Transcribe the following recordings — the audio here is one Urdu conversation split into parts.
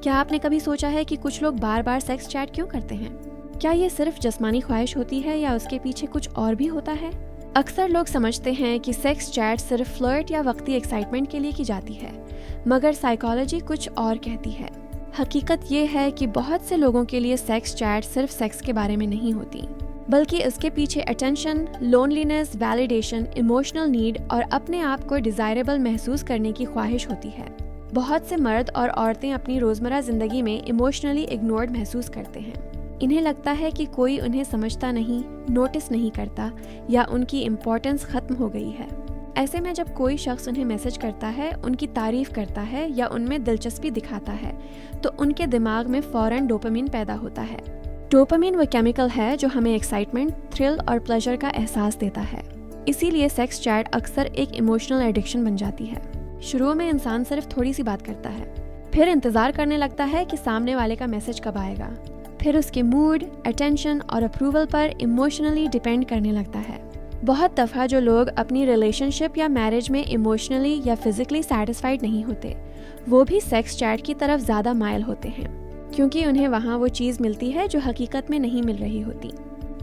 کیا آپ نے کبھی سوچا ہے کہ کچھ لوگ بار بار سیکس چیٹ کیوں کرتے ہیں؟ کیا یہ صرف جسمانی خواہش ہوتی ہے یا اس کے پیچھے کچھ اور بھی ہوتا ہے؟ اکثر لوگ سمجھتے ہیں کہ سیکس چیٹ صرف فلرٹ یا وقتی ایکسائٹمنٹ کے لیے کی جاتی ہے، مگر سائیکالوجی کچھ اور کہتی ہے۔ حقیقت یہ ہے کہ بہت سے لوگوں کے لیے سیکس چیٹ صرف سیکس کے بارے میں نہیں ہوتی، بلکہ اس کے پیچھے attention, loneliness, validation, emotional need اور اپنے آپ کو ڈیزائریبل محسوس کرنے کی خواہش ہوتی ہے۔ بہت سے مرد اور عورتیں اپنی روزمرہ زندگی میں ایموشنلی اگنورڈ محسوس کرتے ہیں۔ انہیں لگتا ہے کہ کوئی انہیں سمجھتا نہیں، نوٹس نہیں کرتا یا ان کی امپورٹنس ختم ہو گئی ہے۔ ایسے میں جب کوئی شخص انہیں میسج کرتا ہے، ان کی تعریف کرتا ہے یا ان میں دلچسپی دکھاتا ہے تو ان کے دماغ میں فوراً ڈوپامین پیدا ہوتا ہے۔ ڈوپامین وہ کیمیکل ہے جو ہمیں ایکسائٹمنٹ، تھرل اور پلیجر کا احساس دیتا ہے۔ اسی لیے سیکس چیٹ اکثر ایک ایموشنل ایڈکشن بن جاتی ہے۔ شروع میں انسان صرف تھوڑی سی بات کرتا ہے، پھر انتظار کرنے لگتا ہے کہ سامنے والے کا میسج کب آئے گا، پھر اس کے موڈ، اٹینشن اور اپروول پر ایموشنلی ڈیپینڈ کرنے لگتا ہے۔ بہت دفعہ جو لوگ اپنی ریلیشن شپ یا میرج میں ایموشنلی یا فزیکلی سیٹسفائیڈ نہیں ہوتے، وہ بھی سیکس چیٹ کی طرف زیادہ مائل ہوتے ہیں، کیونکہ انہیں وہاں وہ چیز ملتی ہے جو حقیقت میں نہیں مل رہی ہوتی۔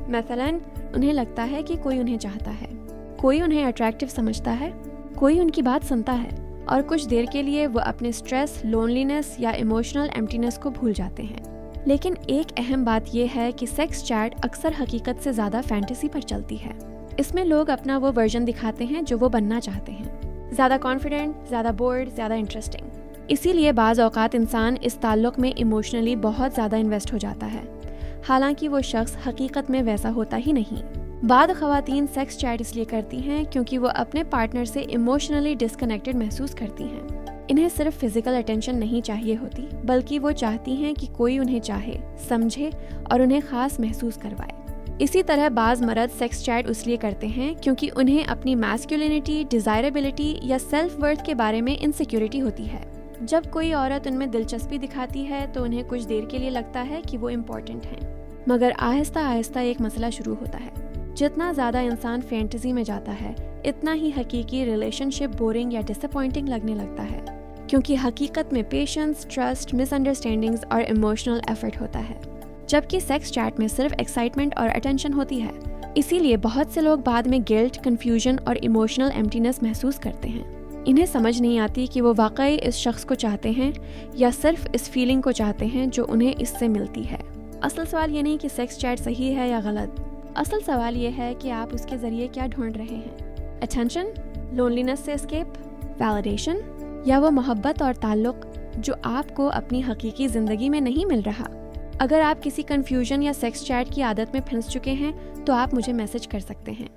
مثلاً انہیں لگتا ہے کہ کوئی انہیں چاہتا ہے، کوئی انہیں اٹریکٹیو سمجھتا ہے، کوئی ان کی بات سنتا ہے، اور کچھ دیر کے لیے وہ اپنے سٹریس، لونلینس یا ایموشنل ایمٹینس کو بھول جاتے ہیں۔ لیکن ایک اہم بات یہ ہے کہ سیکس چیٹ اکثر حقیقت سے زیادہ فینٹیسی پر چلتی ہے۔ اس میں لوگ اپنا وہ ورژن دکھاتے ہیں جو وہ بننا چاہتے ہیں، زیادہ کانفیڈنٹ، زیادہ بورڈ، زیادہ انٹرسٹنگ۔ اسی لیے بعض اوقات انسان اس تعلق میں ایموشنلی بہت زیادہ انویسٹ ہو جاتا ہے، حالانکہ وہ شخص حقیقت میں ویسا ہوتا ہی نہیں۔ بعض خواتین سیکس چیٹ اس لیے کرتی ہیں کیونکہ وہ اپنے پارٹنر سے ایموشنلی ڈسکنیکٹڈ محسوس کرتی ہیں۔ انہیں صرف فزیکل اٹینشن نہیں چاہیے ہوتی، بلکہ وہ چاہتی ہیں کہ کوئی انہیں چاہے، سمجھے اور انہیں خاص محسوس کروائے۔ اسی طرح بعض مرد سیکس چیٹ اس لیے کرتے ہیں کیونکہ انہیں اپنی میسکولینٹی، ڈیزائریبلٹی یا سیلف ورتھ کے بارے میں انسیکیورٹی ہوتی ہے۔ جب کوئی عورت ان میں دلچسپی دکھاتی ہے تو انہیں کچھ دیر کے لیے لگتا ہے کہ وہ امپورٹنٹ ہیں، مگر آہستہ آہستہ ایک مسئلہ شروع ہوتا ہے۔ جتنا زیادہ انسان فینٹیزی میں جاتا ہے، اتنا ہی حقیقی ریلیشن شپ بورنگ یا ڈس اپوائنٹنگ لگنے لگتا ہے، کیونکہ حقیقت میں پیشنس، ٹرسٹ، مس انڈرسٹینڈنگز اور ایموشنل ایفرٹ ہوتا ہے، جبکہ سیکس چیٹ میں صرف ایکسائٹمنٹ اور اٹینشن ہوتی ہے۔ اسی لیے بہت سے لوگ بعد میں گلٹ، کنفیوژن اور ایموشنل ایمٹینس محسوس کرتے ہیں۔ انہیں سمجھ نہیں آتی کہ وہ واقعی اس شخص کو چاہتے ہیں یا صرف اس فیلنگ کو چاہتے ہیں جو انہیں اس سے ملتی ہے۔ اصل سوال یہ نہیں کہ سیکس چیٹ صحیح ہے یا غلط، اصل سوال یہ ہے کہ آپ اس کے ذریعے کیا ڈھونڈ رہے ہیں؟ اٹینشن، لونلینس سے اسکیپ، ویلیڈیشن، یا وہ محبت اور تعلق جو آپ کو اپنی حقیقی زندگی میں نہیں مل رہا؟ اگر آپ کسی کنفیوژن یا سیکس چیٹ کی عادت میں پھنس چکے ہیں تو آپ مجھے میسج کر سکتے ہیں۔